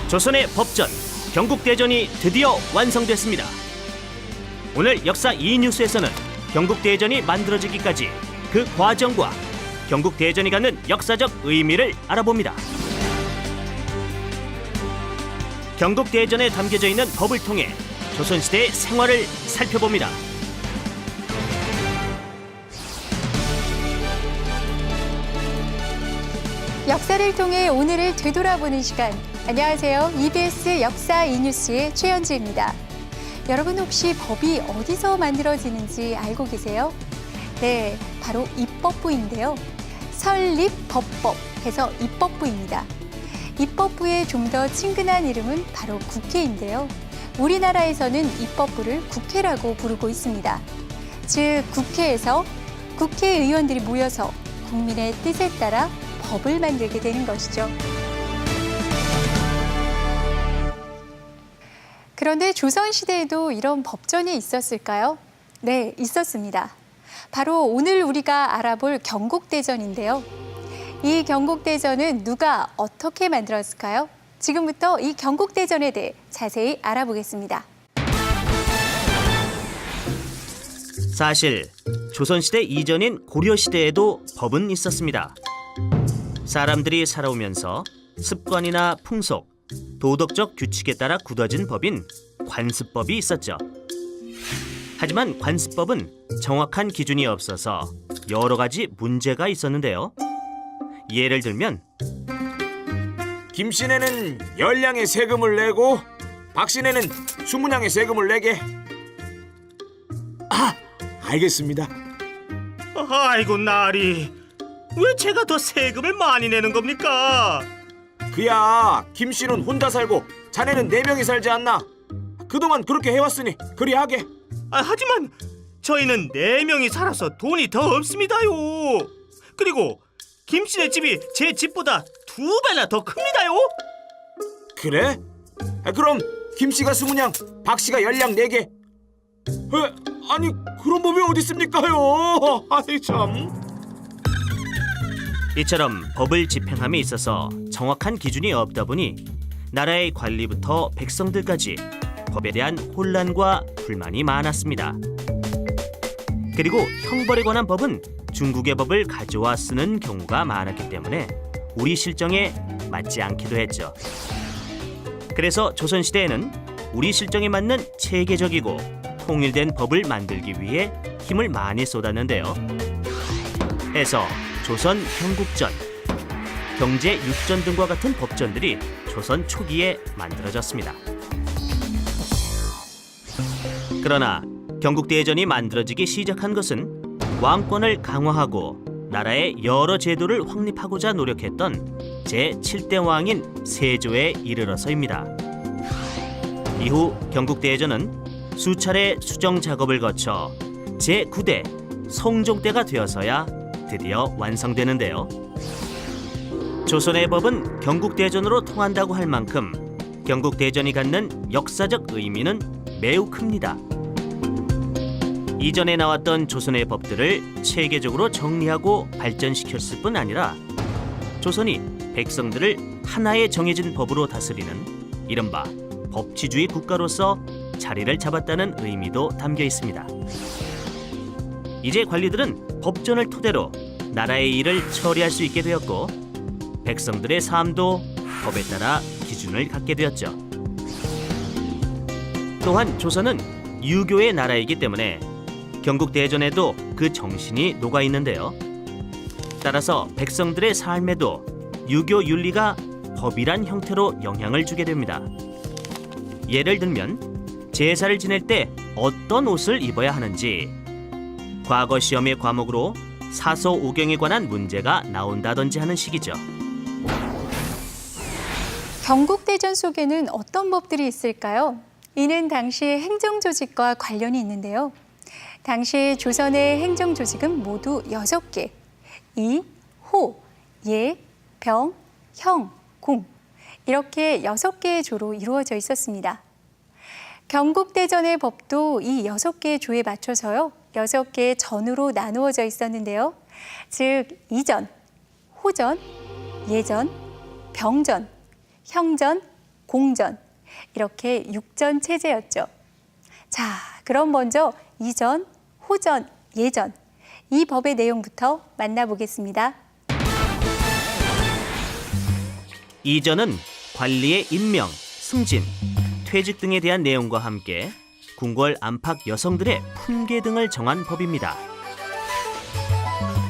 조선의 법전, 경국대전이 드디어 완성됐습니다. 오늘 역사 2뉴스에서는 경국대전이 만들어지기까지 그 과정과 경국대전이 갖는 역사적 의미를 알아봅니다. 경국대전에 담겨져 있는 법을 통해 조선시대의 생활을 살펴봅니다. 역사를 통해 오늘을 되돌아보는 시간. 안녕하세요. EBS 역사 2뉴스의 최연지입니다. 여러분 혹시 법이 어디서 만들어지는지 알고 계세요? 네, 바로 입법부인데요. 설립법법 해서 입법부입니다. 입법부의 좀 더 친근한 이름은 바로 국회인데요. 우리나라에서는 입법부를 국회라고 부르고 있습니다. 즉, 국회에서 국회의원들이 모여서 국민의 뜻에 따라 법을 만들게 되는 것이죠. 그런데 조선시대에도 이런 법전이 있었을까요? 네, 있었습니다. 바로 오늘 우리가 알아볼 경국대전인데요. 이 경국대전은 누가 어떻게 만들었을까요? 지금부터 이 경국대전에 대해 자세히 알아보겠습니다. 사실 조선시대 이전인 고려시대에도 법은 있었습니다. 사람들이 살아오면서 습관이나 풍속, 도덕적 규칙에 따라 굳어진 법인 관습법이 있었죠. 하지만 관습법은 정확한 기준이 없어서 여러 가지 문제가 있었는데요. 예를 들면 김씨네는 10량의 세금을 내고 박씨네는 20량의 세금을 내게. 알겠습니다. 아이고 나리, 왜 제가 더 세금을 많이 내는 겁니까? 그야 김씨는 혼자 살고 자네는 4명이 살지 않나? 그동안 그렇게 해왔으니 그리하게. 하지만 저희는 4명이 살아서 돈이 더 없습니다요. 그리고 김씨네 집이 제 집보다 2배나 더 큽니다요. 그래? 그럼 김씨가 20량, 박씨가 10량 내게. 아니 그런 법이 어디 있습니까요? 아니 참. 이처럼 법을 집행함에 있어서 정확한 기준이 없다 보니 나라의 관리부터 백성들까지 법에 대한 혼란과 불만이 많았습니다. 그리고 형벌에 관한 법은 중국의 법을 가져와 쓰는 경우가 많았기 때문에 우리 실정에 맞지 않기도 했죠. 그래서 조선시대에는 우리 실정에 맞는 체계적이고 통일된 법을 만들기 위해 힘을 많이 쏟았는데요. 해서 조선 경국전, 경제 육전 등과 같은 법전들이 조선 초기에 만들어졌습니다. 그러나 경국대전이 만들어지기 시작한 것은 왕권을 강화하고 나라의 여러 제도를 확립하고자 노력했던 제7대 왕인 세조에 이르러서입니다. 이후 경국대전은 수차례 수정 작업을 거쳐 제9대 성종때가 되어서야 드디어 완성되는데요. 조선의 법은 경국대전으로 통한다고 할 만큼 경국대전이 갖는 역사적 의미는 매우 큽니다. 이전에 나왔던 조선의 법들을 체계적으로 정리하고 발전시켰을 뿐 아니라 조선이 백성들을 하나의 정해진 법으로 다스리는 이른바 법치주의 국가로서 자리를 잡았다는 의미도 담겨 있습니다. 이제 관리들은 법전을 토대로 나라의 일을 처리할 수 있게 되었고 백성들의 삶도 법에 따라 기준을 갖게 되었죠. 또한 조선은 유교의 나라이기 때문에 경국대전에도 그 정신이 녹아 있는데요. 따라서 백성들의 삶에도 유교 윤리가 법이란 형태로 영향을 주게 됩니다. 예를 들면 제사를 지낼 때 어떤 옷을 입어야 하는지, 과거 시험의 과목으로 사서오경에 관한 문제가 나온다든지 하는 식이죠. 경국대전 속에는 어떤 법들이 있을까요? 이는 당시의 행정조직과 관련이 있는데요. 당시 조선의 행정 조직은 모두 6개. 이, 호, 예, 병, 형, 공. 이렇게 6개의 조로 이루어져 있었습니다. 경국대전의 법도 이 6개의 조에 맞춰서요. 6개의 전으로 나누어져 있었는데요. 즉, 이전, 호전, 예전, 병전, 형전, 공전 이렇게 6전 체제였죠. 자, 그럼 먼저 이전, 호전, 예전 이 법의 내용부터 만나보겠습니다. 이전은 관리의 임명, 승진, 퇴직 등에 대한 내용과 함께 궁궐 안팎 여성들의 품계 등을 정한 법입니다.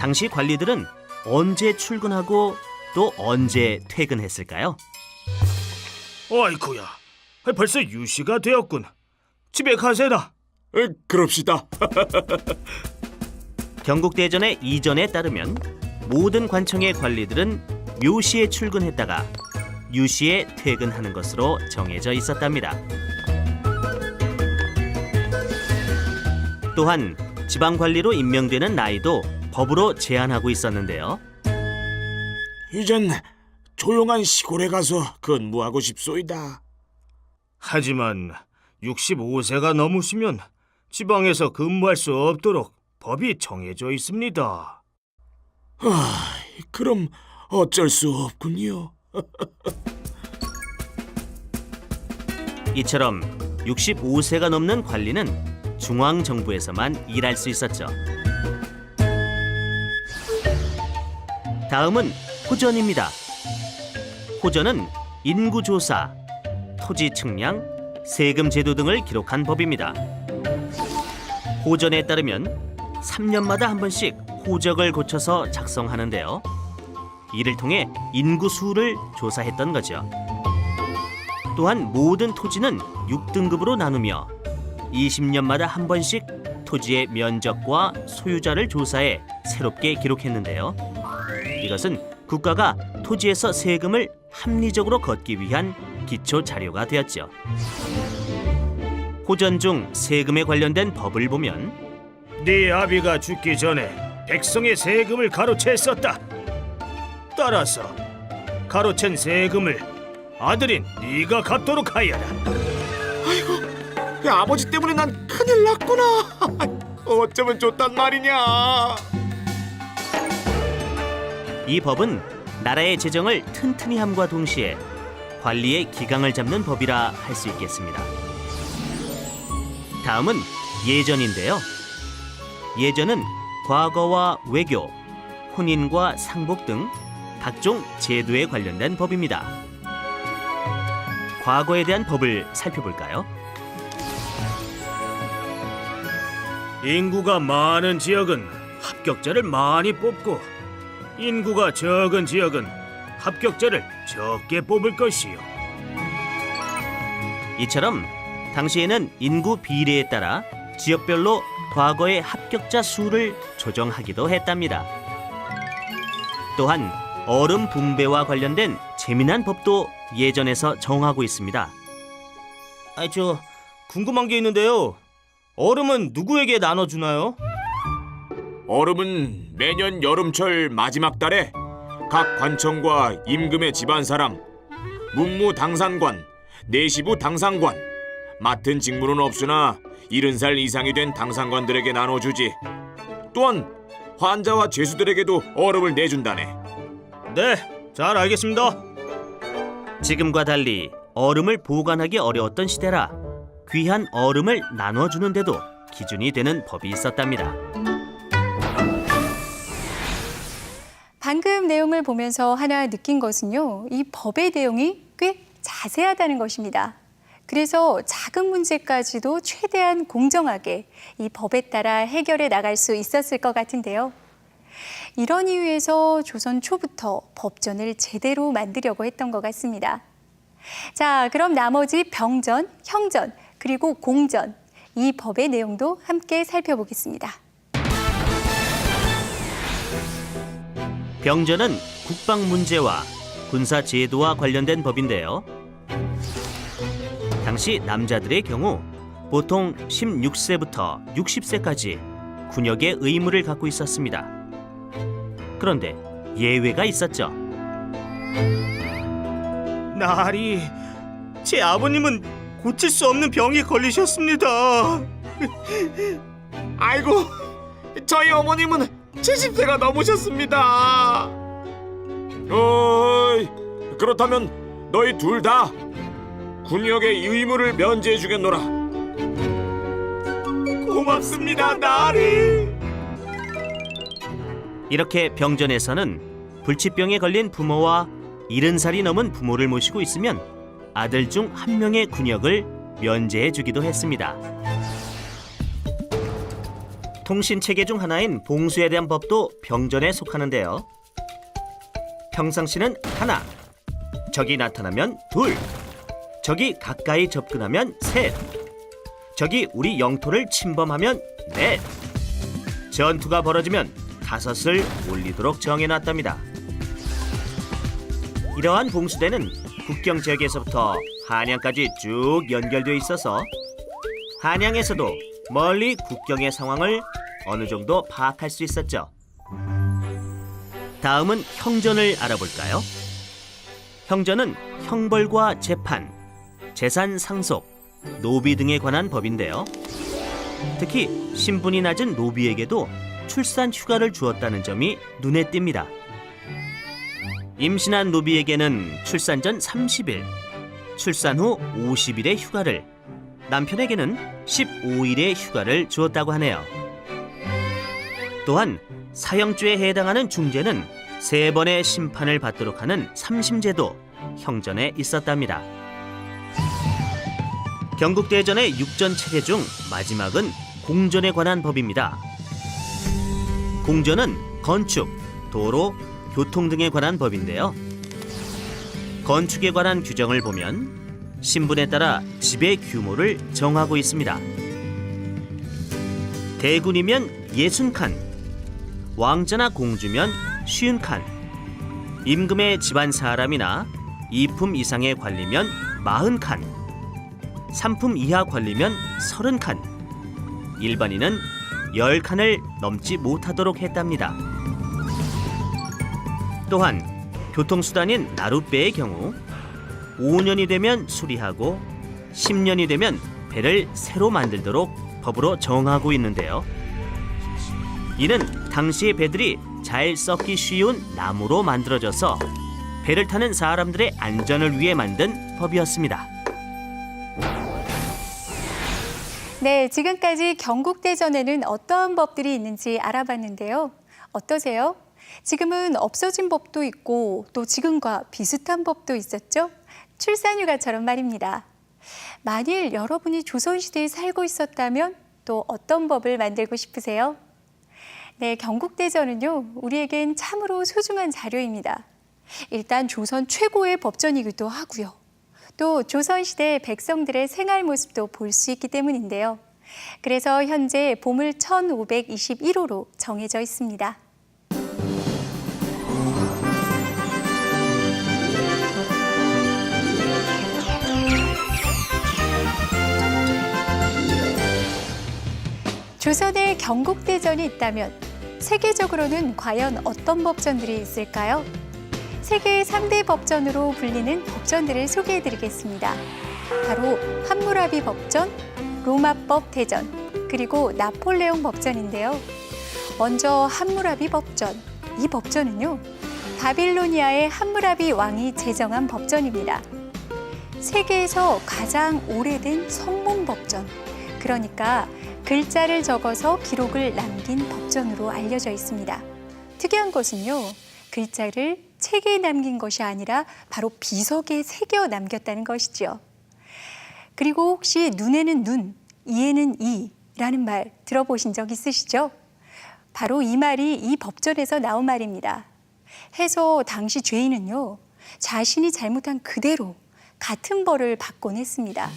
당시 관리들은 언제 출근하고 또 언제 퇴근했을까요? 아이쿠야, 벌써 유시가 되었군. 집에 가세나. 그럽시다. 경국대전의 이전에 따르면 모든 관청의 관리들은 묘시에 출근했다가 유시에 퇴근하는 것으로 정해져 있었답니다. 또한 지방관리로 임명되는 나이도 법으로 제한하고 있었는데요. 이젠 조용한 시골에 가서 근무하고 싶소이다. 하지만 65세가 넘으시면 지방에서 근무할 수 없도록 법이 정해져 있습니다. 그럼 어쩔 수 없군요. 이처럼 65세가 넘는 관리는 중앙정부에서만 일할 수 있었죠. 다음은 호전입니다. 호전은 인구조사, 토지 측량, 세금 제도 등을 기록한 법입니다. 호전에 따르면 3년마다 한 번씩 호적을 고쳐서 작성하는데요. 이를 통해 인구 수를 조사했던 거죠. 또한 모든 토지는 6등급으로 나누며 20년마다 한 번씩 토지의 면적과 소유자를 조사해 새롭게 기록했는데요. 이것은 국가가 토지에서 세금을 합리적으로 걷기 위한 기초 자료가 되었죠. 호전 중 세금에 관련된 법을 보면 네 아비가 죽기 전에 백성의 세금을 가로챘었다. 따라서 가로챈 세금을 아들인 네가 갚도록 하여라. 아버지 때문에 난 큰일 났구나. 어쩌면 좋단 말이냐. 이 법은 나라의 재정을 튼튼히 함과 동시에 관리의 기강을 잡는 법이라 할 수 있겠습니다. 다음은 예전인데요. 예전은 과거와 외교, 혼인과 상복 등 각종 제도에 관련된 법입니다. 과거에 대한 법을 살펴볼까요? 인구가 많은 지역은 합격자를 많이 뽑고 인구가 적은 지역은 합격자를 적게 뽑을 것이요. 이처럼 당시에는 인구 비례에 따라 지역별로 과거의 합격자 수를 조정하기도 했답니다. 또한 얼음 분배와 관련된 재미난 법도 예전에서 정하고 있습니다. 저 궁금한 게 있는데요. 얼음은 누구에게 나눠주나요? 얼음은 매년 여름철 마지막 달에 각 관청과 임금의 집안 사람, 문무 당상관, 내시부 당상관, 맡은 직무는 없으나 70살 이상이 된 당상관들에게 나눠주지. 또한 환자와 죄수들에게도 얼음을 내준다네. 네, 잘 알겠습니다. 지금과 달리 얼음을 보관하기 어려웠던 시대라 귀한 얼음을 나눠주는데도 기준이 되는 법이 있었답니다. 방금 내용을 보면서 하나 느낀 것은요. 이 법의 내용이 꽤 자세하다는 것입니다. 그래서 작은 문제까지도 최대한 공정하게 이 법에 따라 해결해 나갈 수 있었을 것 같은데요. 이런 이유에서 조선 초부터 법전을 제대로 만들려고 했던 것 같습니다. 자, 그럼 나머지 병전, 형전, 그리고 공전, 이 법의 내용도 함께 살펴보겠습니다. 병전은 국방 문제와 군사 제도와 관련된 법인데요. 당시 남자들의 경우 보통 16세부터 60세까지 군역의 의무를 갖고 있었습니다. 그런데 예외가 있었죠. 나리, 제 아버님은 고칠 수 없는 병에 걸리셨습니다. 아이고, 저희 어머님은 70세가 넘으셨습니다. 어이, 그렇다면 너희 둘 다 군역의 의무를 면제해 주겠노라. 고맙습니다, 나리. 이렇게 병전에서는 불치병에 걸린 부모와 70살이 넘은 부모를 모시고 있으면 아들 중 한 명의 군역을 면제해 주기도 했습니다. 통신체계 중 하나인 봉수에 대한 법도 병전에 속하는데요. 평상시는 하나, 적이 나타나면 둘, 적이 가까이 접근하면 셋, 적이 우리 영토를 침범하면 넷, 전투가 벌어지면 5을 올리도록 정해놨답니다. 이러한 봉수대는 국경 지역에서부터 한양까지 쭉 연결되어 있어서 한양에서도 멀리 국경의 상황을 어느 정도 파악할 수 있었죠. 다음은 형전을 알아볼까요? 형전은 형벌과 재판, 재산 상속, 노비 등에 관한 법인데요. 특히 신분이 낮은 노비에게도 출산 휴가를 주었다는 점이 눈에 띕니다. 임신한 노비에게는 출산 전 30일, 출산 후 50일의 휴가를, 남편에게는 15일의 휴가를 주었다고 하네요. 또한 사형죄에 해당하는 중죄는 3번의 심판을 받도록 하는 삼심제도 형전에 있었답니다. 경국대전의 6전 체계 중 마지막은 공전에 관한 법입니다. 공전은 건축, 도로, 교통 등에 관한 법인데요. 건축에 관한 규정을 보면 신분에 따라 집의 규모를 정하고 있습니다. 대군이면 60칸, 왕자나 공주면 50칸, 임금의 집안 사람이나 2품 이상의 관리면 40칸, 3품 이하 관리면 30칸, 일반인은 10칸을 넘지 못하도록 했답니다. 또한 교통수단인 나룻배의 경우 5년이 되면 수리하고 10년이 되면 배를 새로 만들도록 법으로 정하고 있는데요. 이는 당시의 배들이 잘 썩기 쉬운 나무로 만들어져서 배를 타는 사람들의 안전을 위해 만든 법이었습니다. 네, 지금까지 경국대전에는 어떠한 법들이 있는지 알아봤는데요. 어떠세요? 지금은 없어진 법도 있고 또 지금과 비슷한 법도 있었죠? 출산휴가처럼 말입니다. 만일 여러분이 조선시대에 살고 있었다면 또 어떤 법을 만들고 싶으세요? 네, 경국대전은요, 우리에겐 참으로 소중한 자료입니다. 일단 조선 최고의 법전이기도 하고요. 또 조선시대 백성들의 생활 모습도 볼 수 있기 때문인데요. 그래서 현재 보물 1521호로 정해져 있습니다. 조선에 경국대전이 있다면 세계적으로는 과연 어떤 법전들이 있을까요? 세계 3대 법전으로 불리는 법전들을 소개해드리겠습니다. 바로 함무라비 법전, 로마법 대전, 그리고 나폴레옹 법전인데요. 먼저 함무라비 법전. 이 법전은요, 바빌로니아의 함무라비 왕이 제정한 법전입니다. 세계에서 가장 오래된 성문 법전, 그러니까 글자를 적어서 기록을 남긴 법전으로 알려져 있습니다. 특이한 것은요, 글자를 책에 남긴 것이 아니라 바로 비석에 새겨 남겼다는 것이죠. 그리고 혹시 눈에는 눈, 이에는 이라는 말 들어보신 적 있으시죠? 바로 이 말이 이 법전에서 나온 말입니다. 해서 당시 죄인은요, 자신이 잘못한 그대로 같은 벌을 받곤 했습니다.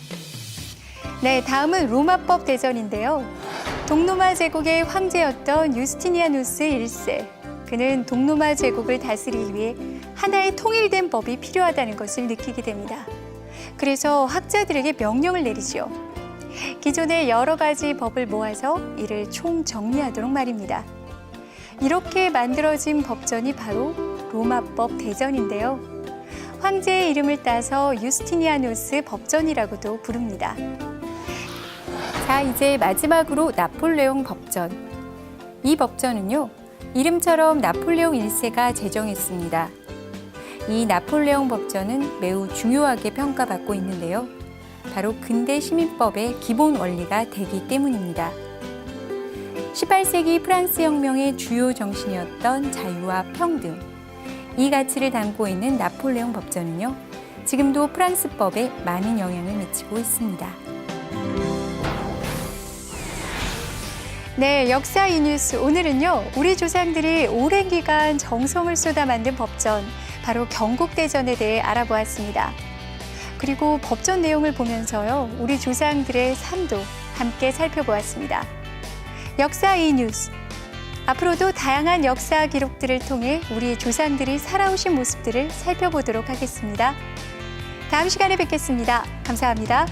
네, 다음은 로마법 대전인데요. 동로마 제국의 황제였던 유스티니아누스 1세. 그는 동로마 제국을 다스리기 위해 하나의 통일된 법이 필요하다는 것을 느끼게 됩니다. 그래서 학자들에게 명령을 내리죠. 기존의 여러 가지 법을 모아서 이를 총정리하도록 말입니다. 이렇게 만들어진 법전이 바로 로마법 대전인데요. 황제의 이름을 따서 유스티니아누스 법전이라고도 부릅니다. 자, 이제 마지막으로 나폴레옹 법전. 이 법전은요, 이름처럼 나폴레옹 1세가 제정했습니다. 이 나폴레옹 법전은 매우 중요하게 평가받고 있는데요. 바로 근대 시민법의 기본 원리가 되기 때문입니다. 18세기 프랑스 혁명의 주요 정신이었던 자유와 평등, 이 가치를 담고 있는 나폴레옹 법전은요, 지금도 프랑스법에 많은 영향을 미치고 있습니다. 네, 역사 이 뉴스 오늘은요, 우리 조상들이 오랜 기간 정성을 쏟아 만든 법전, 바로 경국대전에 대해 알아보았습니다. 그리고 법전 내용을 보면서요, 우리 조상들의 삶도 함께 살펴보았습니다. 역사 이 뉴스. 앞으로도 다양한 역사 기록들을 통해 우리 조상들이 살아오신 모습들을 살펴보도록 하겠습니다. 다음 시간에 뵙겠습니다. 감사합니다.